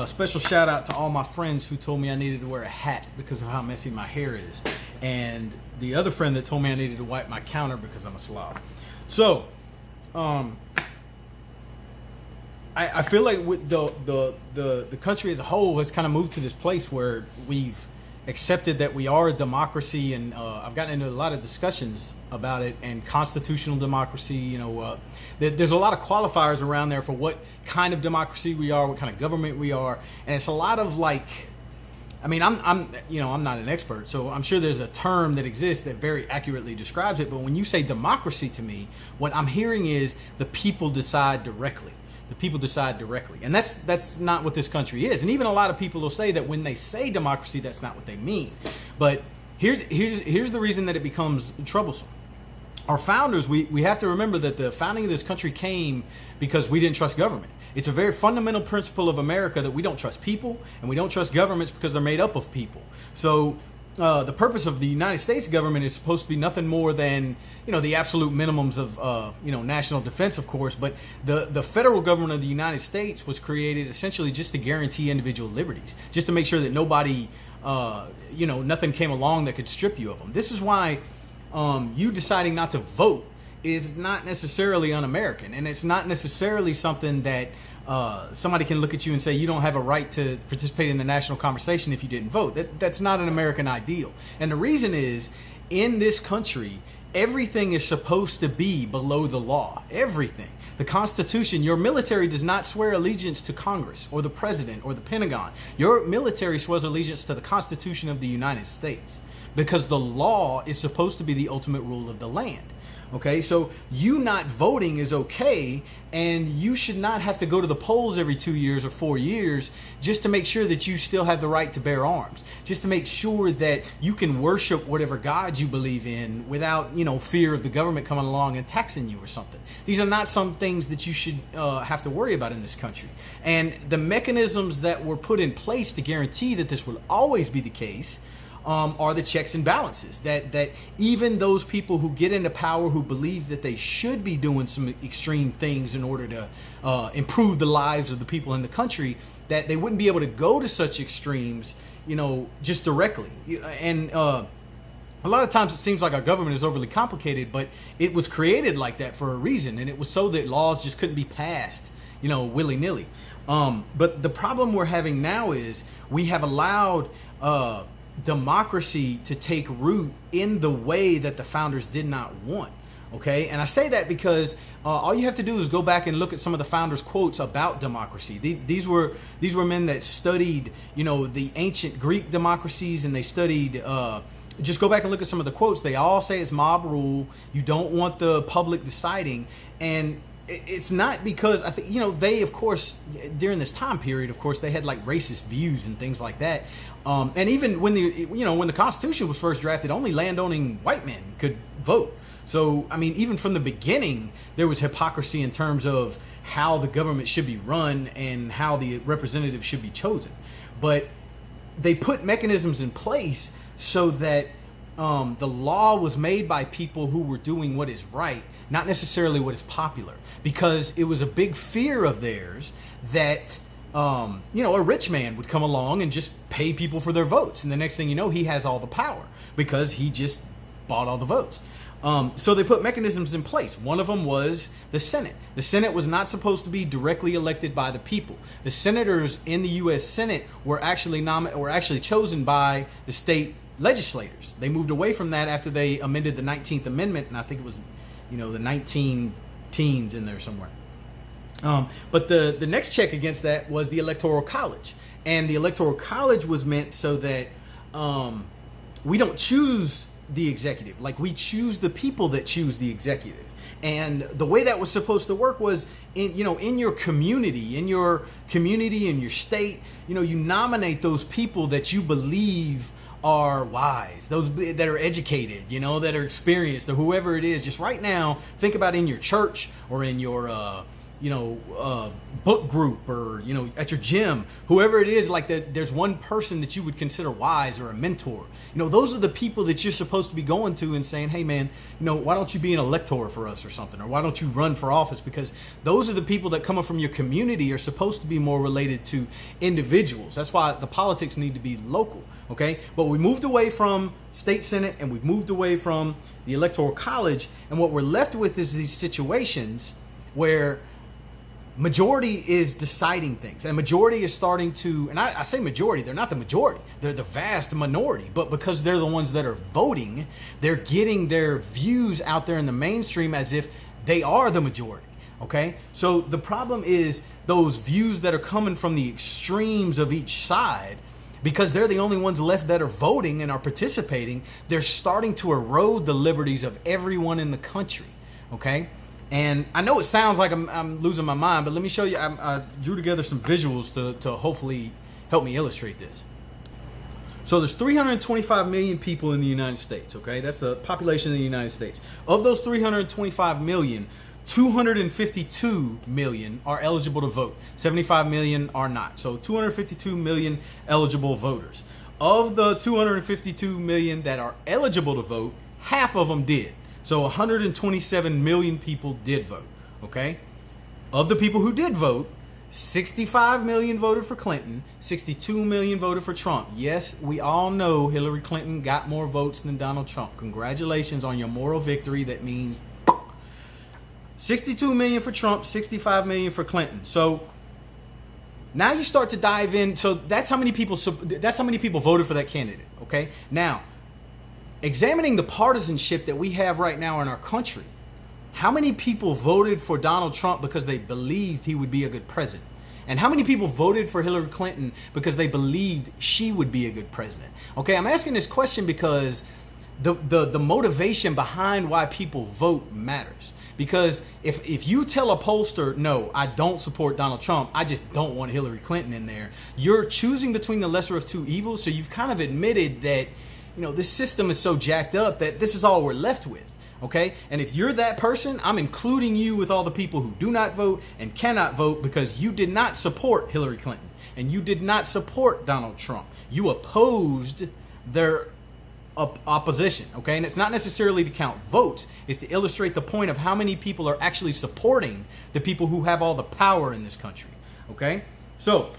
Special shout out to all my friends who told me I needed to wear a hat because of how messy my hair is, and the other friend that told me I needed to wipe my counter because I'm a slob. So, I feel like with the country as a whole has kind of moved to this place where we've accepted that we are a democracy, and I've gotten into a lot of discussions about it and constitutional democracy. There's a lot of qualifiers around there for what kind of democracy we are, what kind of government we are, and it's a lot of like. I mean, I'm not an expert, so I'm sure there's a term that exists that very accurately describes it. But when you say democracy to me, what I'm hearing is the people decide directly. The people decide directly, and that's not what this country is. And even a lot of people will say that when they say democracy, that's not what they mean. But here's the reason that it becomes troublesome. Our founders, we have to remember that the founding of this country came because we didn't trust government. It's a very fundamental principle of America that we don't trust people, and we don't trust governments because they're made up of people. So the purpose of the United States government is supposed to be nothing more than, the absolute minimums of, national defense, of course. But the federal government of the United States was created essentially just to guarantee individual liberties, just to make sure that nobody, nothing came along that could strip you of them. This is why you deciding not to vote is not necessarily un-American, and it's not necessarily something that somebody can look at you and say you don't have a right to participate in the national conversation if you didn't vote. That's not an American ideal. And the reason is, in this country, everything is supposed to be below the law. Everything. The Constitution, your military does not swear allegiance to Congress or the president or the Pentagon. Your military swears allegiance to the Constitution of the United States, because the law is supposed to be the ultimate rule of the land. Okay, so you not voting is okay, and you should not have to go to the polls every 2 years or 4 years just to make sure that you still have the right to bear arms, just to make sure that you can worship whatever God you believe in without, fear of the government coming along and taxing you or something. These are not some things that you should have to worry about in this country. And the mechanisms that were put in place to guarantee that this will always be the case are the checks and balances, that even those people who get into power who believe that they should be doing some extreme things in order to improve the lives of the people in the country, that they wouldn't be able to go to such extremes, just directly. And a lot of times it seems like our government is overly complicated, but it was created like that for a reason, and it was so that laws just couldn't be passed, willy-nilly. But the problem we're having now is we have allowed democracy to take root in the way that the founders did not want. Okay, and I say that because all you have to do is go back and look at some of the founders' quotes about democracy. These were men that studied, the ancient Greek democracies, and they studied. Just go back and look at some of the quotes. They all say it's mob rule. You don't want the public deciding, and it's not because I think they, of course, during this time period, of course, they had like racist views and things like that. And even when the Constitution was first drafted, only landowning white men could vote. So, I mean, even from the beginning, there was hypocrisy in terms of how the government should be run and how the representatives should be chosen. But they put mechanisms in place so that the law was made by people who were doing what is right, not necessarily what is popular, because it was a big fear of theirs that a rich man would come along and just pay people for their votes, and the next thing you know, he has all the power because he just bought all the votes. So they put mechanisms in place. One of them was the Senate. The Senate was not supposed to be directly elected by the people. The senators in the U.S. Senate were actually chosen by the state legislators. They moved away from that after they amended the 19th Amendment, and I think it was, the 19 teens in there somewhere. But the next check against that was the Electoral College. And the Electoral College was meant so that we don't choose the executive. Like, we choose the people that choose the executive. And the way that was supposed to work was in your community, in your state, you nominate those people that you believe are wise, those that are educated, that are experienced, or whoever it is. Just right now, think about in your church or in your book group, or at your gym, whoever it is, like there's one person that you would consider wise or a mentor. Those are the people that you're supposed to be going to and saying, hey man, why don't you be an elector for us or something, or why don't you run for office? Because those are the people that coming from your community are supposed to be more related to individuals. That's why the politics need to be local. Okay, but we moved away from state senate and we've moved away from the electoral college, and what we're left with is these situations where majority is deciding things, and majority is starting to, and I say majority, they're not the majority, they're the vast minority, but because they're the ones that are voting, they're getting their views out there in the mainstream as if they are the majority. Okay, so the problem is those views that are coming from the extremes of each side, because they're the only ones left that are voting and are participating, they're starting to erode the liberties of everyone in the country. Okay, and I know it sounds like I'm losing my mind, but let me show you. I drew together some visuals to hopefully help me illustrate this. So there's 325 million people in the United States. Okay, that's the population of the United States. Of those 325 million, 252 million are eligible to vote. 75 million are not. So 252 million eligible voters. Of the 252 million that are eligible to vote, half of them did. So 127 million people did vote. Okay? Of the people who did vote, 65 million voted for Clinton, 62 million voted for Trump. Yes, we all know Hillary Clinton got more votes than Donald Trump. Congratulations on your moral victory. That means 62 million for Trump, 65 million for Clinton. So now you start to dive in. So that's how many people voted for that candidate. Okay. Now, examining the partisanship that we have right now in our country, how many people voted for Donald Trump because they believed he would be a good president? And how many people voted for Hillary Clinton because they believed she would be a good president? Okay, I'm asking this question because the motivation behind why people vote matters. Because if you tell a pollster, no, I don't support Donald Trump, I just don't want Hillary Clinton in there, you're choosing between the lesser of two evils. So you've kind of admitted that, this system is so jacked up that this is all we're left with. Okay? And if you're that person, I'm including you with all the people who do not vote and cannot vote because you did not support Hillary Clinton and you did not support Donald Trump. You opposed their opposition. Okay? And it's not necessarily to count votes. It's to illustrate the point of how many people are actually supporting the people who have all the power in this country. Okay? So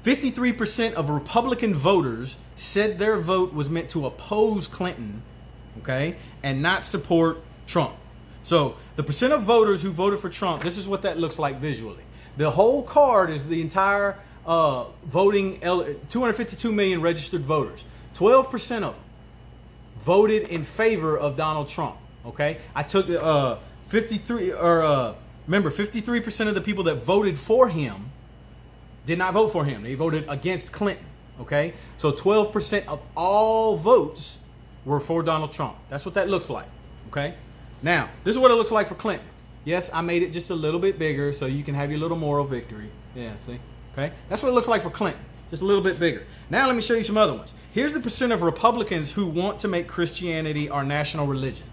53% of Republican voters said their vote was meant to oppose Clinton, okay, and not support Trump. So the percent of voters who voted for Trump, this is what that looks like visually. The whole card is the entire voting, 252 million registered voters. 12% of them voted in favor of Donald Trump, okay? I took 53% of the people that voted for him did not vote for him. They voted against Clinton, okay? So 12% of all votes were for Donald Trump. That's what that looks like, okay? Now, this is what it looks like for Clinton. Yes, I made it just a little bit bigger so you can have your little moral victory. Yeah, see? Okay? That's what it looks like for Clinton. Just a little bit bigger. Now let me show you some other ones. Here's the percent of Republicans who want to make Christianity our national religion.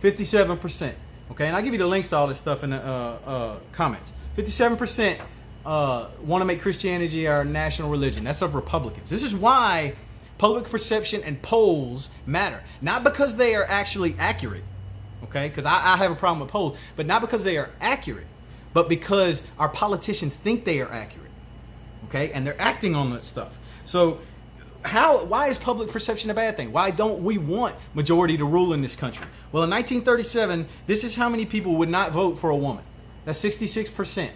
57%. Okay, and I'll give you the links to all this stuff in the comments. 57% want to make Christianity our national religion. That's of Republicans. This is why public perception and polls matter. Not because they are actually accurate, okay? Because I have a problem with polls, but not because they are accurate, but because our politicians think they are accurate, okay? And they're acting on that stuff. So why is public perception a bad thing? Why don't we want majority to rule in this country? Well, in 1937, this is how many people would not vote for a woman. That's 66%,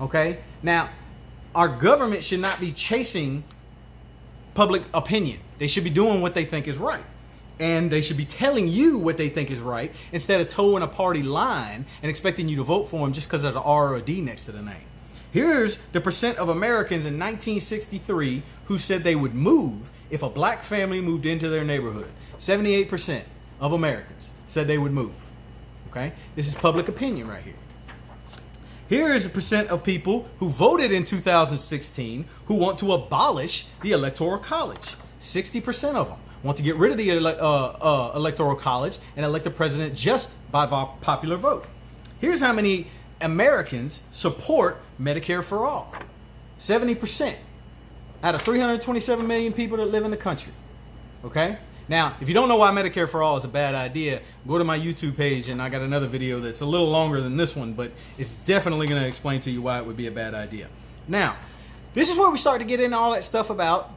okay? Now, our government should not be chasing public opinion. They should be doing what they think is right. And they should be telling you what they think is right instead of towing a party line and expecting you to vote for them just because there's an R or a D next to the name. Here's the percent of Americans in 1963 who said they would move if a black family moved into their neighborhood. 78% of Americans said they would move. Okay? This is public opinion right here. Here is the percent of people who voted in 2016 who want to abolish the Electoral College. 60% of them want to get rid of the Electoral College and elect the president just by popular vote. Here's how many Americans support Medicare for all. 70% out of 327 million people that live in the country. Okay? Now, if you don't know why Medicare for all is a bad idea, go to my YouTube page and I got another video that's a little longer than this one, but it's definitely going to explain to you why it would be a bad idea. Now, this is where we start to get into all that stuff about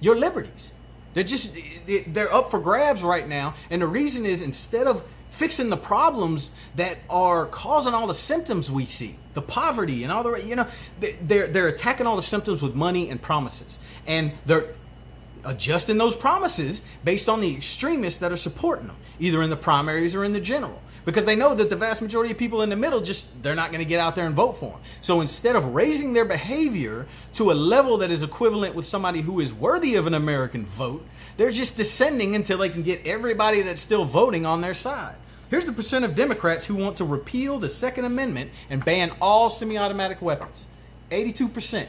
your liberties. They're up for grabs right now, and the reason is instead of fixing the problems that are causing all the symptoms we see, the poverty and all the, they're attacking all the symptoms with money and promises, and they're adjusting those promises based on the extremists that are supporting them, either in the primaries or in the general, because they know that the vast majority of people in the middle they're not going to get out there and vote for them. So instead of raising their behavior to a level that is equivalent with somebody who is worthy of an American vote, they're just descending until they can get everybody that's still voting on their side. Here's the percent of Democrats who want to repeal the Second Amendment and ban all semi-automatic weapons. 82%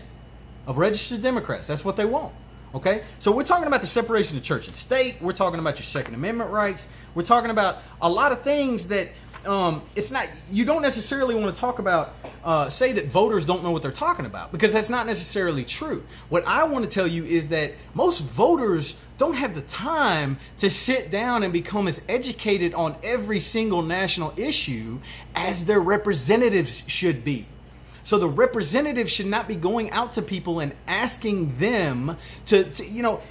of registered Democrats. That's what they want. Okay? So we're talking about the separation of church and state. We're talking about your Second Amendment rights. We're talking about a lot of things that it's not, you don't necessarily want to talk about, say that voters don't know what they're talking about, because that's not necessarily true. What I want to tell you is that most voters don't have the time to sit down and become as educated on every single national issue as their representatives should be. So the representatives should not be going out to people and asking them to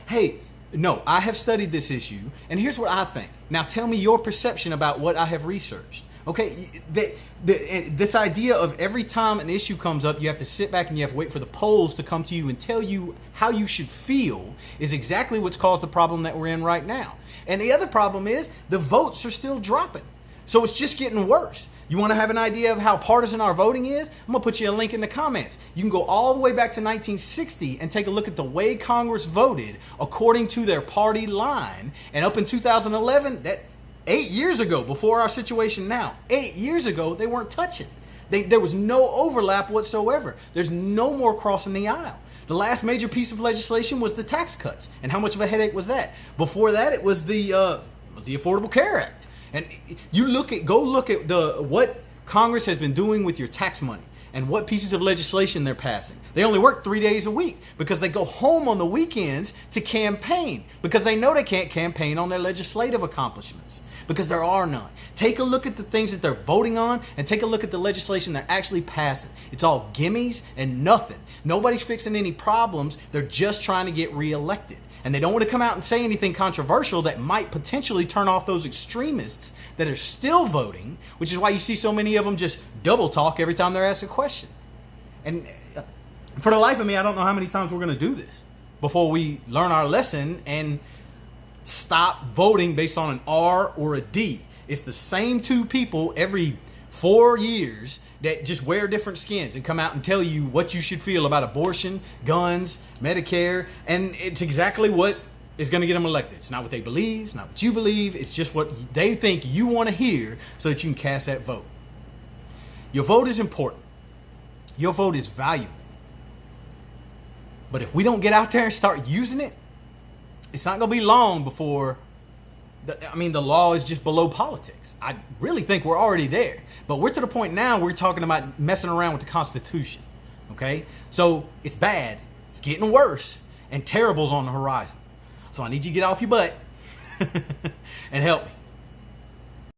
hey, no, I have studied this issue, and here's what I think. Now tell me your perception about what I have researched. Okay, this idea of every time an issue comes up, you have to sit back and you have to wait for the polls to come to you and tell you how you should feel is exactly what's caused the problem that we're in right now. And the other problem is the votes are still dropping. So it's just getting worse. You want to have an idea of how partisan our voting is? I'm going to put you a link in the comments. You can go all the way back to 1960 and take a look at the way Congress voted according to their party line. And up in 2011, that 8 years ago, before our situation now, 8 years ago, they weren't touching. There was no overlap whatsoever. There's no more crossing the aisle. The last major piece of legislation was the tax cuts. And how much of a headache was that? Before that, it was the Affordable Care Act. And go look at what Congress has been doing with your tax money and what pieces of legislation they're passing. They only work 3 days a week because they go home on the weekends to campaign, because they know they can't campaign on their legislative accomplishments because there are none. Take a look at the things that they're voting on and take a look at the legislation they're actually passing. It's all gimmies and nothing. Nobody's fixing any problems. They're just trying to get reelected. And they don't want to come out and say anything controversial that might potentially turn off those extremists that are still voting, which is why you see so many of them just double talk every time they're asked a question. And for the life of me, I don't know how many times we're going to do this before we learn our lesson and stop voting based on an R or a D. It's the same two people every 4 years that just wear different skins and come out and tell you what you should feel about abortion, guns, Medicare, and it's exactly what is going to get them elected. It's not what they believe, it's not what you believe, it's just what they think you want to hear so that you can cast that vote. Your vote is important. Your vote is valuable. But if we don't get out there and start using it, it's not going to be long before the law is just below politics. I really think we're already there. But we're to the point now we're talking about messing around with the Constitution. Okay? So it's bad. It's getting worse. And terrible's on the horizon. So I need you to get off your butt and help me.